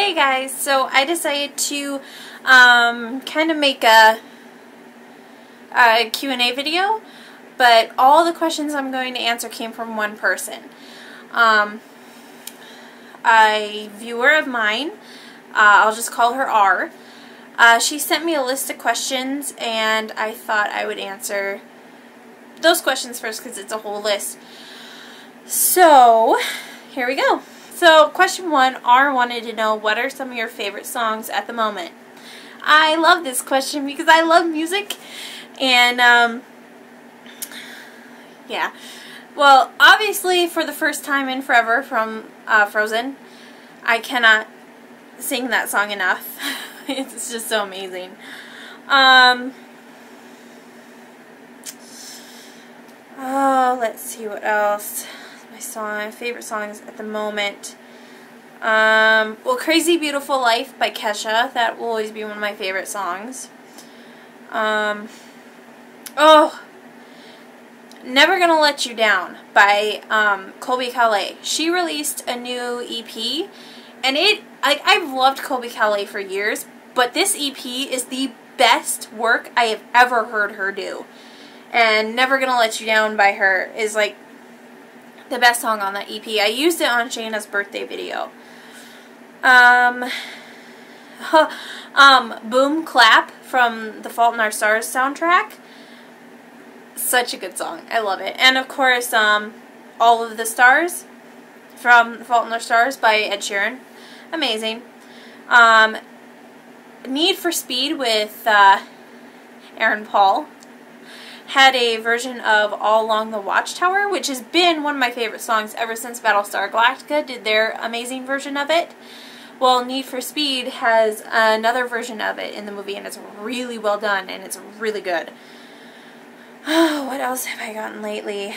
Hey guys, so I decided to kind of make a Q&A video, but all the questions I'm going to answer came from one person. A viewer of mine, I'll just call her R. She sent me a list of questions and I thought I would answer those questions first because it's a whole list. So, here we go. So, question 1, R wanted to know, what are some of your favorite songs at the moment? I love this question because I love music, and, yeah. Well, obviously, for the first time in forever from Frozen, I cannot sing that song enough. It's just so amazing. Oh, let's see what else. My favorite songs at the moment. Well, Crazy Beautiful Life by Kesha. That will always be one of my favorite songs. Oh, Never Gonna Let You Down by Colby Calais. She released a new EP, and I've loved Colby Calais for years, but this EP is the best work I have ever heard her do. And Never Gonna Let You Down by her is like the best song on that EP. I used it on Shayna's birthday video. Boom Clap from the Fault in Our Stars soundtrack. Such a good song. I love it. And of course, All of the Stars from The Fault in Our Stars by Ed Sheeran. Amazing. Need for Speed with Aaron Paul had a version of All Along the Watchtower, which has been one of my favorite songs ever since Battlestar Galactica did their amazing version of it. Well, Need for Speed has another version of it in the movie, and it's really well done, and it's really good. Oh, what else have I gotten lately?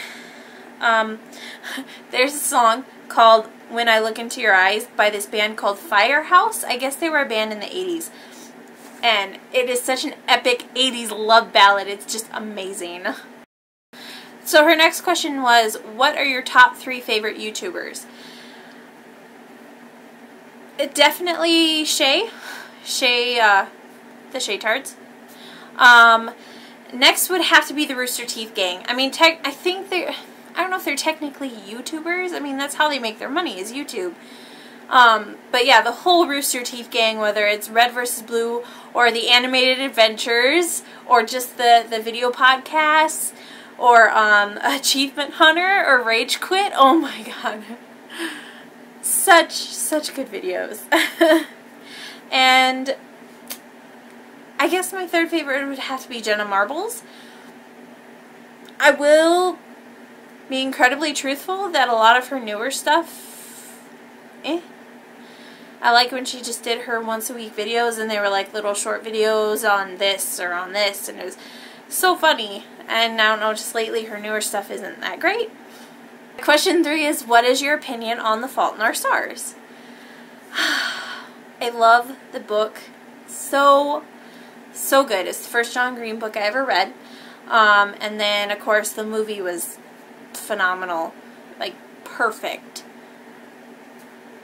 There's a song called When I Look Into Your Eyes by this band called Firehouse. I guess they were a band in the 80s. And it is such an epic 80s love ballad. It's just amazing. So her next question was, what are your top 3 favorite YouTubers? Definitely Shay. The Shaytards. Next would have to be the Rooster Teeth gang. I mean, I think I don't know if they're technically YouTubers. I mean, that's how they make their money, is YouTube. But yeah, the whole Rooster Teeth gang, whether it's Red vs. Blue, or the animated adventures, or just the video podcasts, or Achievement Hunter, or Rage Quit. Oh my god. Such good videos. And I guess my third favorite would have to be Jenna Marbles. I will be incredibly truthful that a lot of her newer stuff, I like when she just did her once a week videos and they were like little short videos on this or on this, and it was so funny. And I don't know, just lately her newer stuff isn't that great. Question 3 is, what is your opinion on The Fault in Our Stars? I love the book. So good. It's the first John Green book I ever read. And then, of course, the movie was phenomenal. Like, perfect.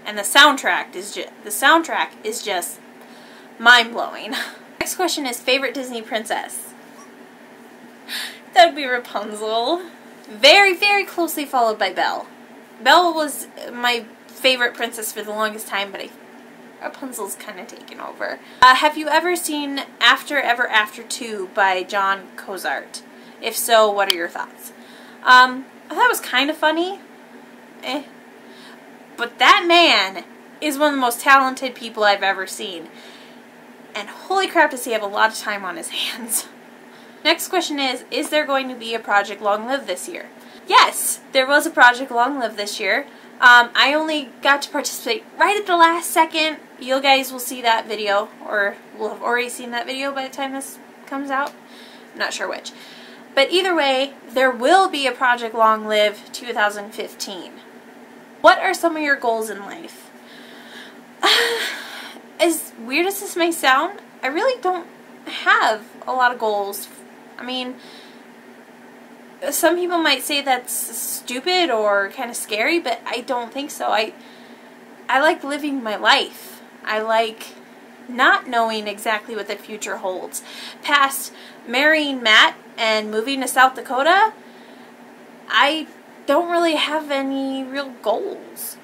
And the soundtrack is just mind-blowing. Next question is, favorite Disney princess? That would be Rapunzel. Very, very closely followed by Belle. Belle was my favorite princess for the longest time, but Rapunzel's kind of taken over. Have you ever seen After Ever After 2 by John Cozart? If so, what are your thoughts? I thought it was kind of funny. But that man is one of the most talented people I've ever seen. And holy crap, does he have a lot of time on his hands. Next question is there going to be a Project Long Live this year? Yes, there was a Project Long Live this year. I only got to participate right at the last second. You guys will see that video, or will have already seen that video by the time this comes out. I'm not sure which. But either way, there will be a Project Long Live 2015. What are some of your goals in life? As weird as this may sound, I really don't have a lot of goals. I mean, some people might say that's stupid or kind of scary, but I don't think so. I like living my life. I like not knowing exactly what the future holds. Past marrying Matt and moving to South Dakota, I don't really have any real goals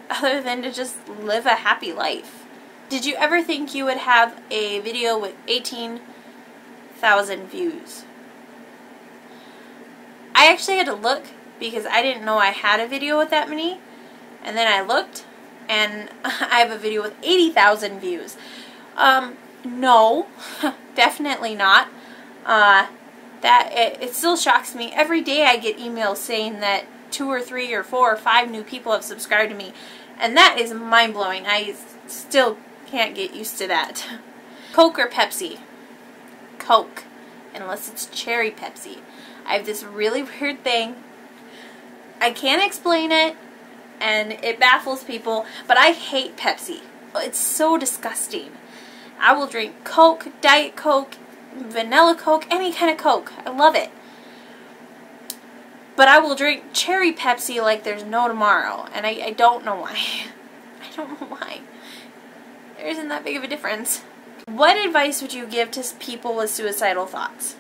other than to just live a happy life. Did you ever think you would have a video with 18,000 views? I actually had to look because I didn't know I had a video with that many, and then I looked and I have a video with 80,000 views. No, definitely not. It still shocks me. Every day I get emails saying that 2 or 3 or 4 or 5 new people have subscribed to me, and that is mind-blowing. I still can't get used to that. Coke or Pepsi? Coke, unless it's cherry Pepsi. I have this really weird thing. I can't explain it, and it baffles people, but I hate Pepsi. It's so disgusting. I will drink Coke, Diet Coke, vanilla Coke, any kind of Coke. I love it. But I will drink cherry Pepsi like there's no tomorrow, and I don't know why. I don't know why. There isn't that big of a difference. What advice would you give to people with suicidal thoughts?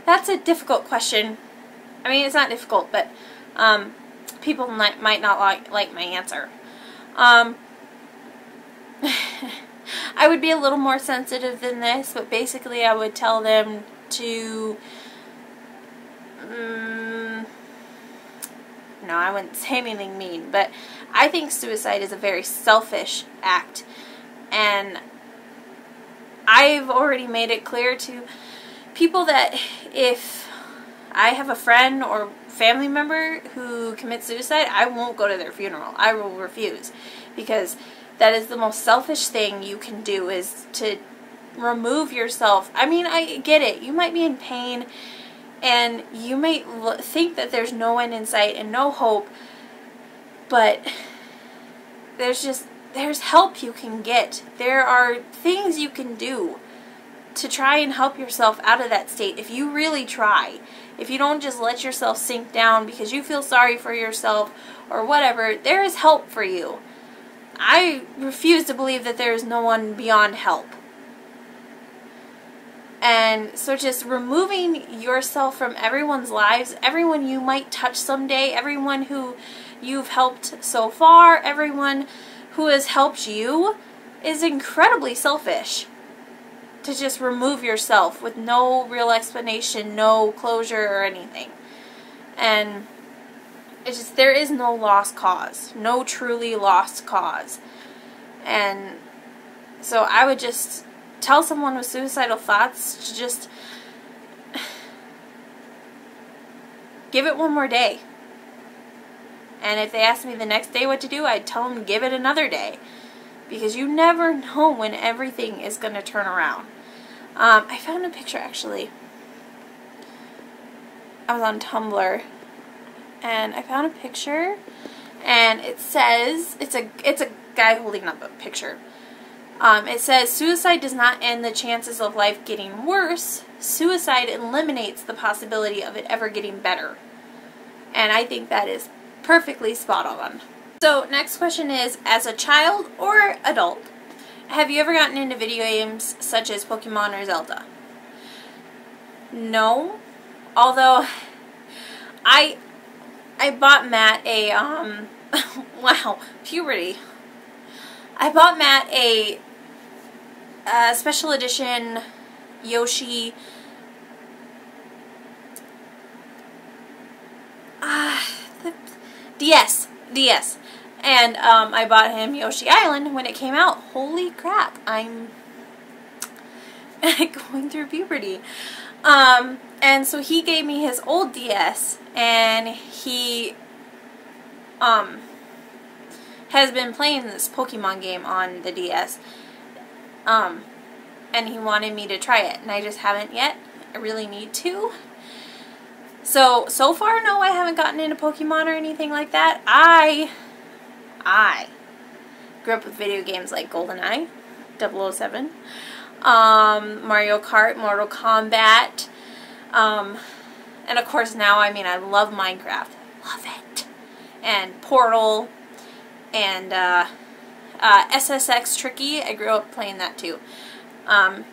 That's a difficult question. I mean, it's not difficult, but people might not like my answer. I would be a little more sensitive than this, but basically I would tell them to... no, I wouldn't say anything mean, but I think suicide is a very selfish act, and I've already made it clear to people that if I have a friend or family member who commits suicide, I won't go to their funeral. I will refuse, because that is the most selfish thing you can do, is to remove yourself. I mean, I get it. You might be in pain, and you might think that there's no end in sight and no hope, but there's help you can get. There are things you can do to try and help yourself out of that state if you really try. If you don't just let yourself sink down because you feel sorry for yourself or whatever, there is help for you. I refuse to believe that there is no one beyond help. And so just removing yourself from everyone's lives, everyone you might touch someday, everyone who you've helped so far, everyone who has helped you, is incredibly selfish. To just remove yourself with no real explanation, no closure or anything. And it's just, there is no lost cause. No truly lost cause. And so I would just tell someone with suicidal thoughts to just give it one more day. And if they ask me the next day what to do, I'd tell them to give it another day. Because you never know when everything is going to turn around. I found a picture, actually. I was on Tumblr, and I found a picture, and it says, it's a guy holding up a picture. It says, suicide does not end the chances of life getting worse. Suicide eliminates the possibility of it ever getting better. And I think that is perfectly spot on. So, next question is, as a child or adult, have you ever gotten into video games such as Pokemon or Zelda? No. Although, I bought Matt a, wow, puberty. I bought Matt a special edition Yoshi DS. And I bought him Yoshi Island when it came out. Holy crap, I'm going through puberty. And so he gave me his old DS, and he has been playing this Pokemon game on the DS. And he wanted me to try it, and I just haven't yet. I really need to. So far, no, I haven't gotten into Pokemon or anything like that. I grew up with video games like GoldenEye, 007, Mario Kart, Mortal Kombat, and of course now, I mean, I love Minecraft. Love it. and Portal, and SSX Tricky. I grew up playing that too. I'm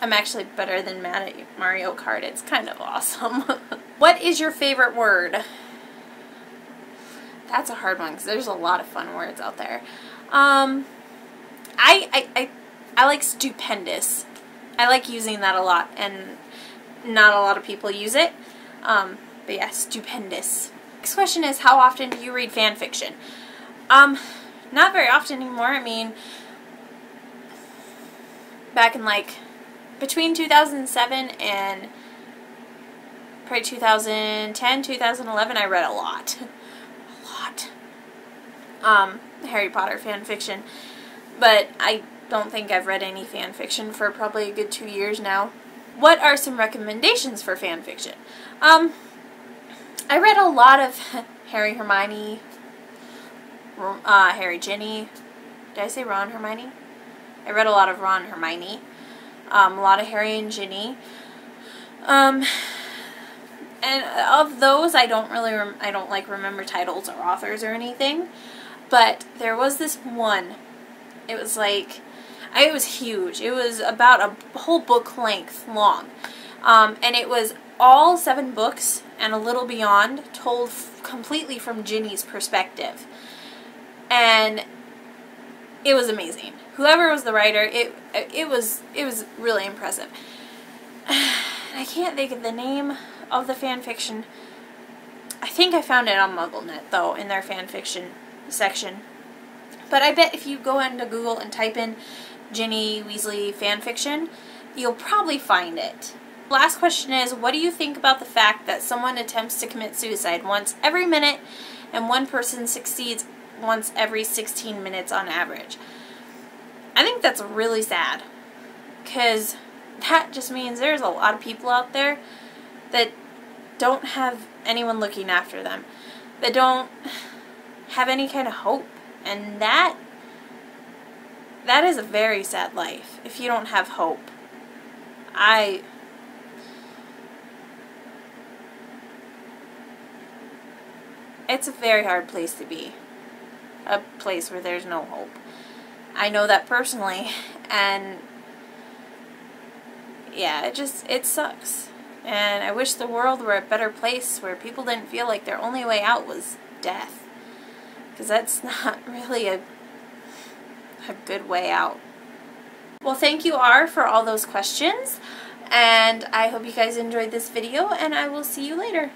actually better than Matt at Mario Kart. It's kind of awesome. What is your favorite word? That's a hard one because there's a lot of fun words out there. I like stupendous. I like using that a lot, and not a lot of people use it. But yeah, stupendous. Next question is, how often do you read fan fiction? Not very often anymore. I mean, back in like between 2007 and probably 2010, 2011, I read a lot. Harry Potter fan fiction. But I don't think I've read any fan fiction for probably a good 2 years now. What are some recommendations for fan fiction? I read a lot of Harry, Hermione, Harry, Ginny. Did I say Ron, Hermione? I read a lot of Ron, Hermione. A lot of Harry and Ginny. And of those, I don't like remember titles or authors or anything. But there was this one. It was like, it was huge. It was about a whole book length long. And it was all 7 books and a little beyond, told completely from Ginny's perspective. And it was amazing. Whoever was the writer, it was really impressive. I can't think of the name of the fan fiction. I think I found it on MuggleNet though, in their fan fiction section. But I bet if you go into Google and type in Ginny Weasley fan fiction, you'll probably find it. Last question is, what do you think about the fact that someone attempts to commit suicide once every minute and one person succeeds once every 16 minutes on average? I think that's really sad, because that just means there's a lot of people out there that don't have anyone looking after them, that don't have any kind of hope, and that is a very sad life if you don't have hope. It's a very hard place to be, a place where there's no hope. I know that personally, and yeah, it sucks. And I wish the world were a better place where people didn't feel like their only way out was death. Because that's not really a good way out. Well, thank you, R, for all those questions. And I hope you guys enjoyed this video, and I will see you later.